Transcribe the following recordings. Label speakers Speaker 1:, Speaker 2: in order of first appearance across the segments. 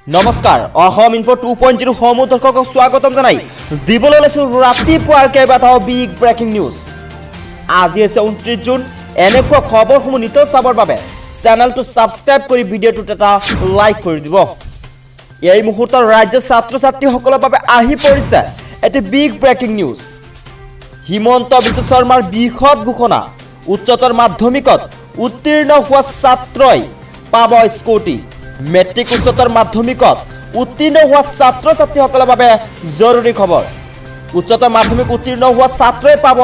Speaker 1: নমস্কাৰ অসম ইনফো 2.0 সমূহ দৰ্শকক স্বাগতম জনাই দিবলৈ লৈছো ৰাতিপুৱাৰ কেইবাটাও বিগ ব্ৰেকিং নিউজ। আজি আছে 29 জুন। এনেকুৱা খবৰসমূহ নিতৌ চাবৰ বাবে চেনেলটো সাবস্ক্ৰাইব কৰি ভিডিঅ'টোত এটা লাইক কৰি দিব। এই মুহূৰ্তৰ ৰাজ্যৰ ছাত্ৰ ছাত্ৰীসকলৰ বাবে আহি পৰিছে এটি big breaking news. Himanta Biswa শৰ্মাৰ বৃহৎ ঘোষণা। উচ্চতৰ মাধ্যমিকত উত্তীৰ্ণ হোৱা ছাত্ৰই পাব স্কুটি। মেট্ৰিক উচ্চতৰ মাধ্যমিকত উত্তীৰ্ণ হোৱা ছাত্ৰ ছাত্ৰীসকলৰ বাবে জৰুৰী খবৰ। উচ্চতৰ মাধ্যমিক উত্তীৰ্ণ হোৱা ছাত্ৰই পাব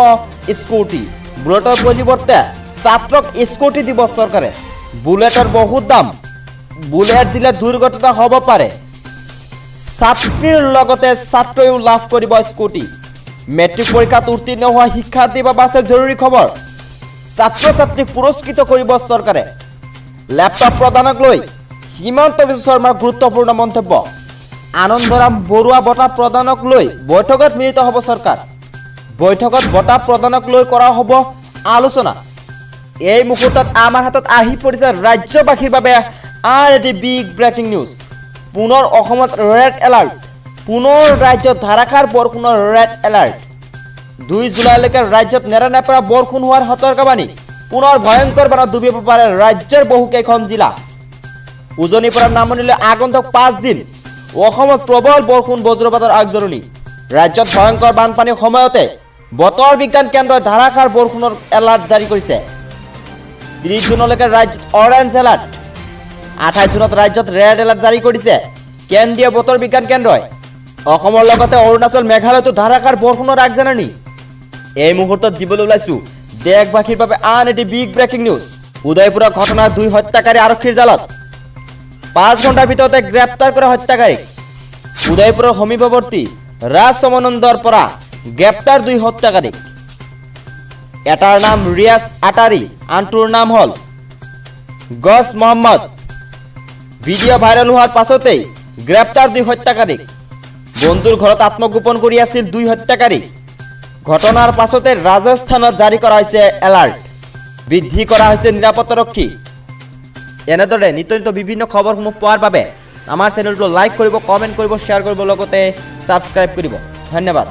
Speaker 1: স্কুটি। বুলেটৰ পৰিৱৰ্তে ছাত্ৰক স্কুটি দিব চৰকাৰে। বুলেটৰ বহুত দাম, বুলেট দিলে দুৰ্ঘটনা হ'ব পাৰে। ছাত্ৰীৰ লগতে ছাত্ৰইও লাভ কৰিব স্কুটি। মেট্ৰিক পৰীক্ষাত উত্তীৰ্ণ হোৱা শিক্ষাৰ্থীৰ বাবে আছে জৰুৰী খবৰ। ছাত্ৰ ছাত্ৰীক পুৰস্কৃত কৰিব চৰকাৰে। লেপটপ প্ৰদানক লৈ হিমন্ত বিশ্ব শৰ্মাৰ গুৰুত্বপূৰ্ণ মন্তব্য। আনন্দৰাম বৰুৱা বঁটা প্ৰদানক লৈ বৈঠকত মিলিত হ'ব চৰকাৰ। বৈঠকত বঁটা প্ৰদানক লৈ কৰা হ'ব আলোচনা। এই মুহূৰ্তত আমাৰ হাতত আহি পৰিছে ৰাজ্যবাসীৰ বাবে আন এটি বিগ ব্ৰেকিং নিউজ। পুনৰ অসমত ৰেড এলাৰ্ট। পুনৰ ৰাজ্যত ধাৰাসাৰ বৰষুণৰ ৰেড এলাৰ্ট। 2 জুলাইলৈকে ৰাজ্যত নেৰানেপেৰা বৰষুণ হোৱাৰ সতৰ্কবাণী। পুনৰ ভয়ংকৰ বানত ডুবিব পাৰে ৰাজ্যৰ বহুকেইখন জিলা। উজনিৰ পৰা নামনিলৈ আগন্তুক 5 দিন অসমত প্ৰবল বৰষুণ বজ্ৰপাতৰ আগজননী। ৰাজ্যত ভয়ংকৰ বানপানীৰ সময়তে বতৰ বিজ্ঞান কেন্দ্ৰই ধাৰাসাৰ বৰষুণৰ এলাৰ্ট জাৰি কৰিছে। 30 জুনলৈকে ৰাজ্যত অৰেঞ্জ এলাৰ্ট। 28 জুনত ৰাজ্যত ৰেড এলাৰ্ট জাৰি কৰিছে কেন্দ্ৰীয় বতৰ বিজ্ঞান কেন্দ্ৰই। অসমৰ লগতে অৰুণাচল মেঘালয়তো ধাৰাসাৰ বৰষুণৰ আগজাননী। এই মুহূৰ্তত দিবলৈ ওলাইছো দেশবাসীৰ বাবে আন এটি বিগ ব্ৰেকিং নিউজ। উদয়পুৰৰ ঘটনাৰ 2 হত্যাকাৰী আৰক্ষীৰ জালত। 5 ঘণ্টাৰ ভিতৰতে গ্ৰেপ্তাৰ কৰা হত্যাকাৰীক। উদয়পুৰৰ সমীপৱৰ্তী ৰাজসমনন্দৰ পৰা গ্ৰেপ্তাৰ 2 হত্যাকাৰীক। এটাৰ নাম ৰিয়াজ আটাৰী, আনটোৰ নাম হ'ল গছ মহম্মদ। ভিডিঅ' ভাইৰেল হোৱাৰ পাছতেই গ্ৰেপ্তাৰ 2 হত্যাকাৰীক। বন্ধুৰ ঘৰত আত্মগোপন কৰি আছিল 2 হত্যাকাৰী। ঘটনাৰ পাছতে ৰাজস্থানত জাৰি কৰা হৈছে এলাৰ্ট। বৃদ্ধি কৰা হৈছে নিৰাপত্তাৰক্ষী। এনেদৰে নিত্য নিত্য বিভিন্ন খবৰসমূহ পোৱাৰ বাবে আমাৰ চেনেলটো লাইক কৰিব, কমেণ্ট কৰিব, শ্বেয়াৰ কৰিব, লগতে ছাবস্ক্ৰাইব কৰিব। ধন্যবাদ।